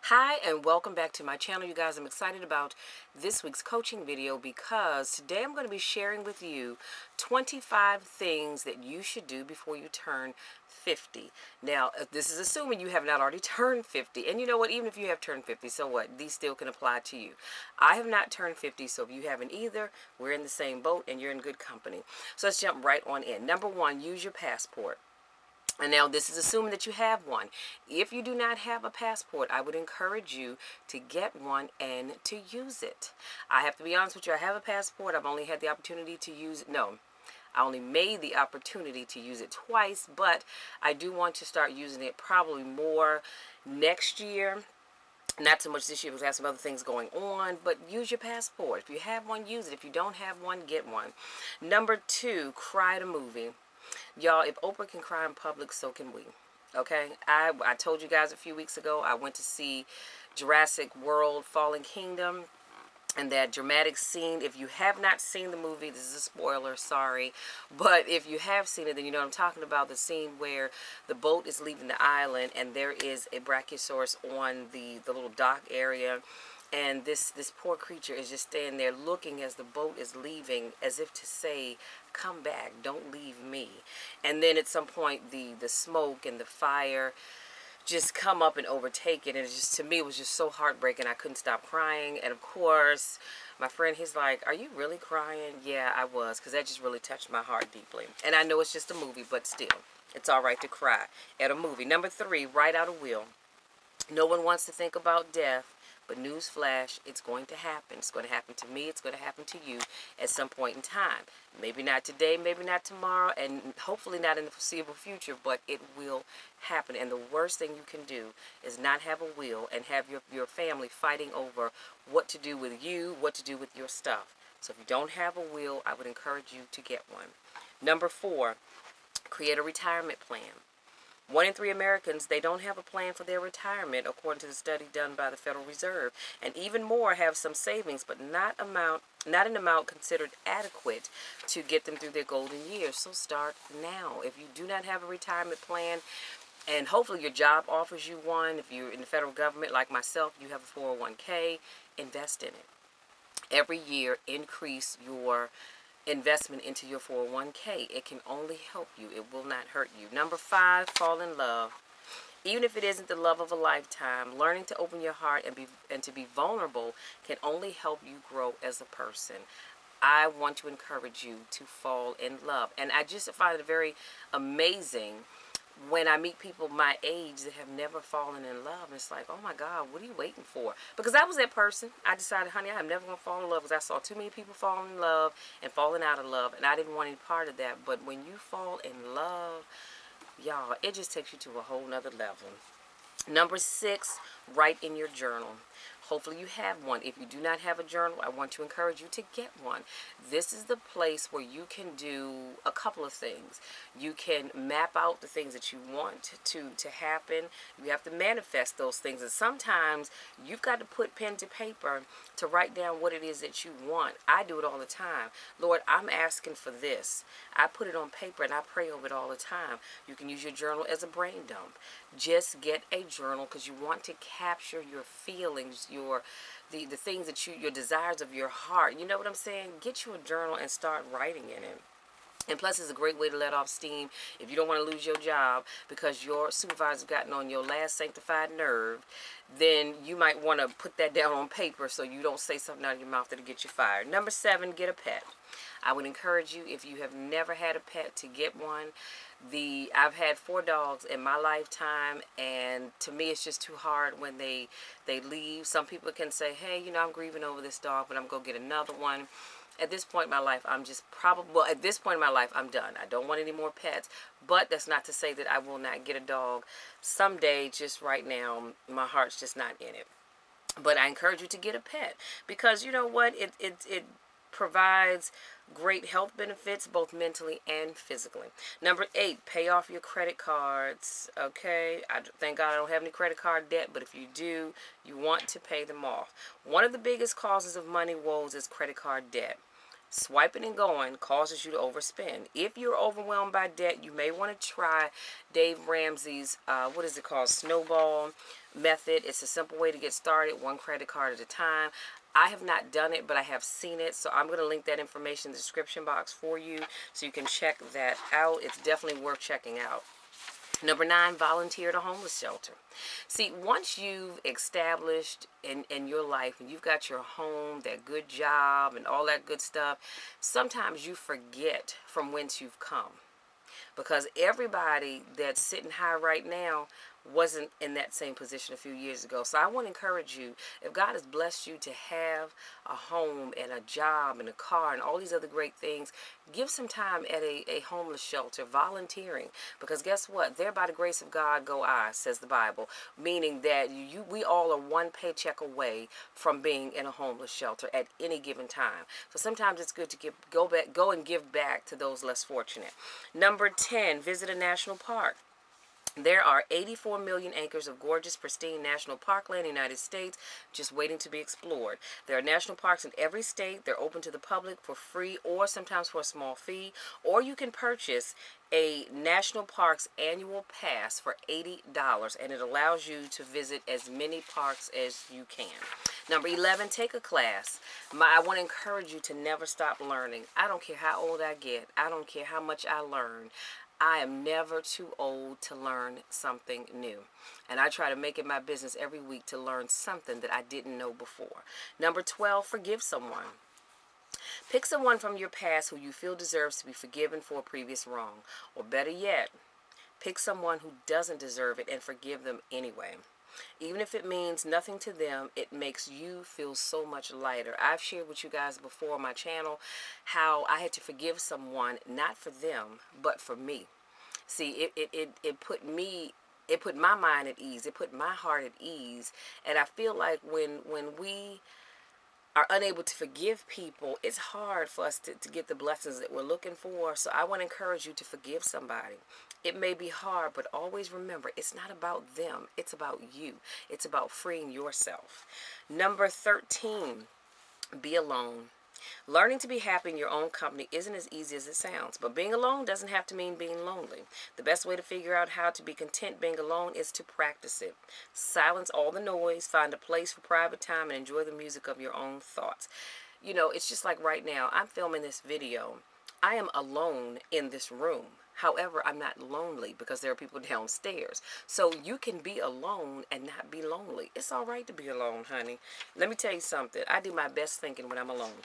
Hi and welcome back to my channel, you guys. I'm excited about this week's coaching video because today I'm going to be sharing with you 25 things that you should do before you turn 50. Now, this is assuming you have not already turned 50. And you know what? Even if you have turned 50, so what? These still can apply to you. I have not turned 50, so if you haven't either, we're in the same boat and you're in good company. So let's jump right on in. Number one, use your passport. And now this is assuming that you have one. If you do not have a passport, I would encourage you to get one and to use it. I have to be honest with you, I have a passport. I've only had the opportunity to use it. No, I only made the opportunity to use it twice, but I do want to start using it probably more next year. Not so much this year because I have some other things going on, but use your passport. If you have one, use it. If you don't have one, get one. Number two, cry at a movie. Y'all, if Oprah can cry in public, so can we. Okay? I told you guys a few weeks ago, I went to see Jurassic World Fallen Kingdom. And that dramatic scene, if you have not seen the movie, this is a spoiler, sorry. But if you have seen it, then you know what I'm talking about. The scene where the boat is leaving the island and there is a brachiosaurus on the little dock area. And this poor creature is just standing there looking as the boat is leaving, as if to say, come back, don't leave me. And then at some point, the smoke and the fire just come up and overtake it, and it just, to me, it was just so heartbreaking. I couldn't stop crying. And of course, my friend, he's like, are you really crying? Yeah, I was, because that just really touched my heart deeply. And I know it's just a movie, but still, it's all right to cry at a movie. Number three, write out a will. No one wants to think about death, but newsflash, it's going to happen. It's going to happen to me. It's going to happen to you at some point in time. Maybe not today, maybe not tomorrow, and hopefully not in the foreseeable future, but it will happen. And the worst thing you can do is not have a will and have your family fighting over what to do with you, what to do with your stuff. So if you don't have a will, I would encourage you to get one. Number four, create a retirement plan. 1 in 3 Americans, they don't have a plan for their retirement, according to the study done by the Federal Reserve. And even more have some savings, but not an amount considered adequate to get them through their golden years. So start now. If you do not have a retirement plan, and hopefully your job offers you one, if you're in the federal government like myself, you have a 401k, invest in it. Every year, increase your investment into your 401k. It can only help you. It will not hurt you. Number five, fall in love. Even if it isn't the love of a lifetime, learning to open your heart and to be vulnerable can only help you grow as a person. I want to encourage you to fall in love. And I just find it very amazing when I meet people my age that have never fallen in love. It's like, oh my God, what are you waiting for? Because I was that person. I decided, honey, I'm never going to fall in love because I saw too many people falling in love and falling out of love, and I didn't want any part of that. But when you fall in love, y'all, it just takes you to a whole nother level. Number six, write in your journal. Hopefully you have one. If you do not have a journal, I want to encourage you to get one. This is the place where you can do a couple of things. You can map out the things that you want to happen. You have to manifest those things. And sometimes you've got to put pen to paper to write down what it is that you want. I do it all the time. Lord, I'm asking for this. I put it on paper and I pray over it all the time. You can use your journal as a brain dump. Just get a journal because you want to capture your feelings, the things that your desires of your heart. You know what I'm saying? Get you a journal and start writing in it. And plus, it's a great way to let off steam if you don't want to lose your job because your supervisor's gotten on your last sanctified nerve. Then you might want to put that down on paper so you don't say something out of your mouth that'll get you fired. Number seven, get a pet. I would encourage you, if you have never had a pet, to get one. I've had 4 dogs in my lifetime, and to me it's just too hard when they leave. Some people can say, hey, you know, I'm grieving over this dog, but I'm going to get another one. At this point in my life, I'm done. I don't want any more pets, but that's not to say that I will not get a dog someday. Just right now, my heart's just not in it. But I encourage you to get a pet because you know what? It provides great health benefits, both mentally and physically. Number 8, pay off your credit cards. Okay, thank God I don't have any credit card debt, but if you do, you want to pay them off. One of the biggest causes of money woes is credit card debt. Swiping and going causes you to overspend. If you're overwhelmed by debt, you may want to try Dave Ramsey's, what is it called, Snowball method. It's a simple way to get started, one credit card at a time. I have not done it, but I have seen it, so I'm going to link that information in the description box for you so you can check that out. It's definitely worth checking out. Number 9, volunteer at a homeless shelter. See, once you've established in your life and you've got your home, that good job, and all that good stuff, sometimes you forget from whence you've come. Because everybody that's sitting high right now wasn't in that same position a few years ago. So I want to encourage you, if God has blessed you to have a home and a job and a car and all these other great things, give some time at a homeless shelter, volunteering. Because guess what? There by the grace of God go I, says the Bible. Meaning that we all are one paycheck away from being in a homeless shelter at any given time. So sometimes it's good to go and give back to those less fortunate. Number 10, visit a national park. There are 84 million acres of gorgeous, pristine national parkland in the United States just waiting to be explored. There are national parks in every state. They're open to the public for free or sometimes for a small fee. Or you can purchase a national parks annual pass for $80, and it allows you to visit as many parks as you can. Number 11, take a class. I want to encourage you to never stop learning. I don't care how old I get. I don't care how much I learn. I am never too old to learn something new. And I try to make it my business every week to learn something that I didn't know before. Number 12, forgive someone. Pick someone from your past who you feel deserves to be forgiven for a previous wrong. Or better yet, pick someone who doesn't deserve it and forgive them anyway. Even if it means nothing to them, it makes you feel so much lighter. I've shared with you guys before on my channel how I had to forgive someone, not for them, but for me. See, it put my mind at ease. It put my heart at ease. And I feel like when we are unable to forgive people, it's hard for us to get the blessings that we're looking for. So I want to encourage you to forgive somebody. It may be hard, but always remember, it's not about them. It's about you. It's about freeing yourself. Number 13, be alone. Learning to be happy in your own company isn't as easy as it sounds, but being alone doesn't have to mean being lonely. The best way to figure out how to be content being alone is to practice it. Silence all the noise, find a place for private time, and enjoy the music of your own thoughts. You know, it's just like right now, I'm filming this video. I am alone in this room. However, I'm not lonely because there are people downstairs. So you can be alone and not be lonely. It's all right to be alone, honey. Let me tell you something. I do my best thinking when I'm alone.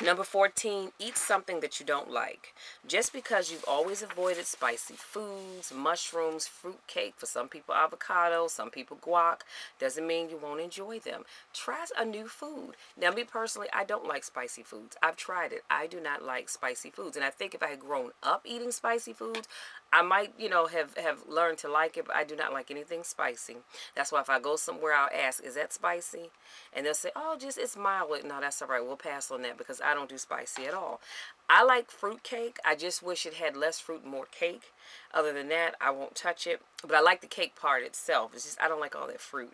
Number 14, eat something that you don't like. Just because you've always avoided spicy foods, mushrooms, fruit cake, for some people avocado, some people guac, doesn't mean you won't enjoy them. Try a new food. Now, me personally, I don't like spicy foods. I've tried it. I do not like spicy foods. And I think if I had grown up eating spicy foods, I might, have learned to like it, but I do not like anything spicy. That's why if I go somewhere, I'll ask, is that spicy? And they'll say, oh, it's mild. No, that's all right. We'll pass on that because I don't do spicy at all. I like fruit cake. I just wish it had less fruit and more cake. Other than that, I won't touch it. But I like the cake part itself. It's just I don't like all that fruit.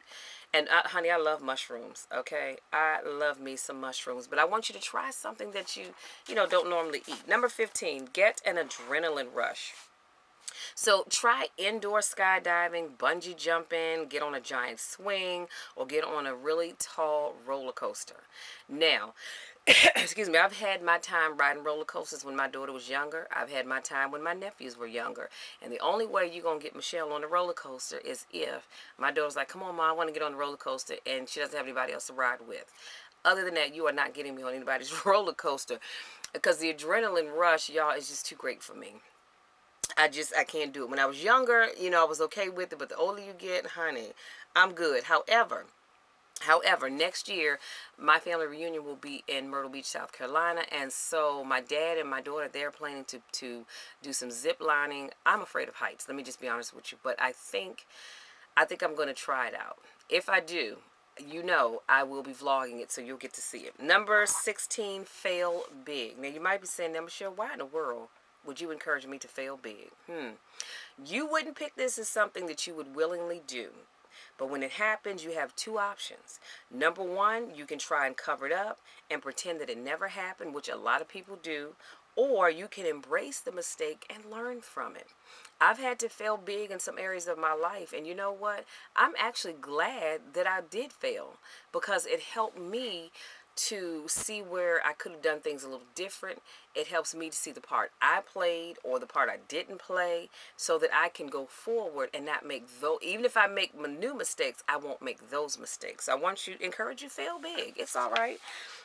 And honey, I love mushrooms, okay? I love me some mushrooms. But I want you to try something that you don't normally eat. Number 15, get an adrenaline rush. So try indoor skydiving, bungee jumping, get on a giant swing, or get on a really tall roller coaster. Now, excuse me, I've had my time riding roller coasters when my daughter was younger. I've had my time when my nephews were younger. And the only way you're going to get Michelle on the roller coaster is if my daughter's like, come on, Mom, I want to get on the roller coaster, and she doesn't have anybody else to ride with. Other than that, you are not getting me on anybody's roller coaster because the adrenaline rush, y'all, is just too great for me. I can't do it. When I was younger, I was okay with it, but the older you get, honey, I'm good. However, next year, my family reunion will be in Myrtle Beach, South Carolina, and so my dad and my daughter, they're planning to do some zip lining. I'm afraid of heights, let me just be honest with you, but I think I'm going to try it out. If I do, I will be vlogging it, so you'll get to see it. Number 16, fail big. Now, you might be saying, now, Michelle, why in the world would you encourage me to fail big? You wouldn't pick this as something that you would willingly do. But when it happens, you have two options. Number one, you can try and cover it up and pretend that it never happened, which a lot of people do. Or you can embrace the mistake and learn from it. I've had to fail big in some areas of my life. And you know what? I'm actually glad that I did fail, because it helped me to see where I could have done things a little different. It helps me to see the part I played or the part I didn't play, so that I can go forward and not make those. Even if I make new mistakes, I won't make those mistakes. I want you, encourage you, fail big. It's all right.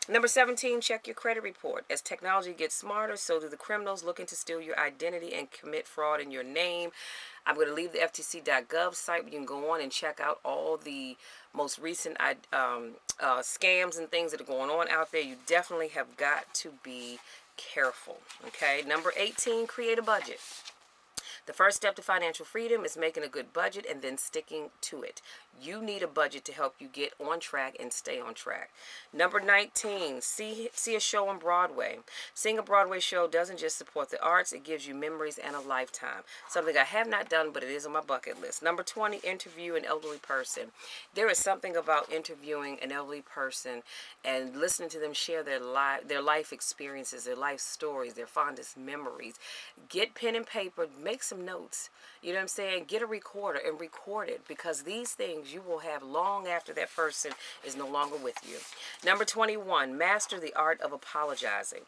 Number 17, check your credit report. As technology gets smarter, so do the criminals looking to steal your identity and commit fraud in your name. I'm going to leave the FTC.gov site where you can go on and check out all the most recent scams and things that are going on out there. You definitely have got to be careful. Okay. Number 18, create a budget. The first step to financial freedom is making a good budget and then sticking to it. You need a budget to help you get on track and stay on track. Number 19, see a show on Broadway. Seeing a Broadway show doesn't just support the arts, it gives you memories and a lifetime. Something I have not done, but it is on my bucket list. Number 20, interview an elderly person. There is something about interviewing an elderly person and listening to them share their life experiences, their life stories, their fondest memories. Get pen and paper, make some notes. You know what I'm saying? Get a recorder and record it, because these things you will have long after that person is no longer with you. Number 21, master the art of apologizing.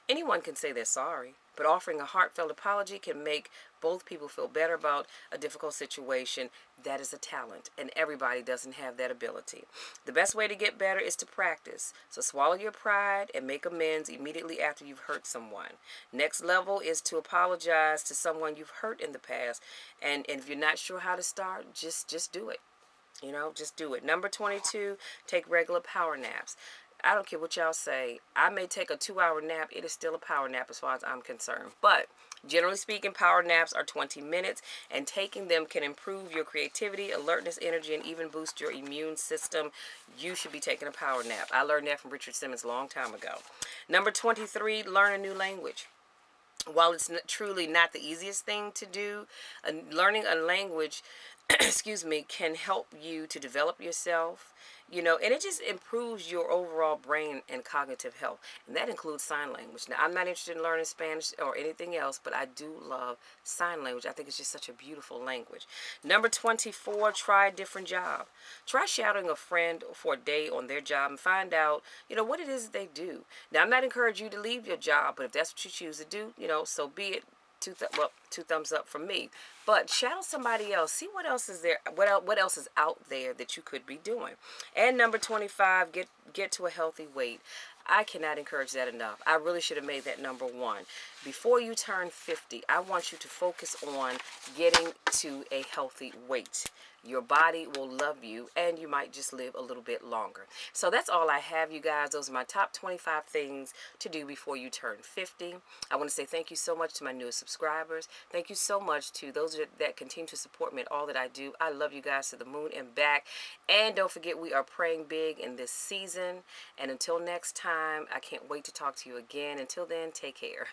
Anyone can say they're sorry, but offering a heartfelt apology can make both people feel better about a difficult situation. That is a talent, and everybody doesn't have that ability. The best way to get better is to practice. So swallow your pride and make amends immediately after you've hurt someone. Next level is to apologize to someone you've hurt in the past. And if you're not sure how to start, just do it. Just do it. Number 22, take regular power naps. I don't care what y'all say. I may take a 2-hour nap. It is still a power nap as far as I'm concerned. But generally speaking, power naps are 20 minutes, and taking them can improve your creativity, alertness, energy, and even boost your immune system. You should be taking a power nap. I learned that from Richard Simmons a long time ago. Number 23, learn a new language. While it's truly not the easiest thing to do, learning a language, excuse me, can help you to develop yourself, and it just improves your overall brain and cognitive health. And that includes sign language. Now, I'm not interested in learning Spanish or anything else, but I do love sign language. I think it's just such a beautiful language. Number 24, try a different job. Try shadowing a friend for a day on their job and find out, what it is that they do. Now, I'm not encouraging you to leave your job, but if that's what you choose to do, so be it. Two thumbs up from me. But shadow somebody else. See what else is there. What else is out there that you could be doing. And number 25, get to a healthy weight. I cannot encourage that enough. I really should have made that number 1. Before you turn 50, I want you to focus on getting to a healthy weight. Your body will love you, and you might just live a little bit longer. So that's all I have, you guys. Those are my top 25 things to do before you turn 50. I want to say thank you so much to my newest subscribers. Thank you so much to those that continue to support me in all that I do. I love you guys to the moon and back. And don't forget, we are praying big in this season. And until next time, I can't wait to talk to you again. Until then, take care.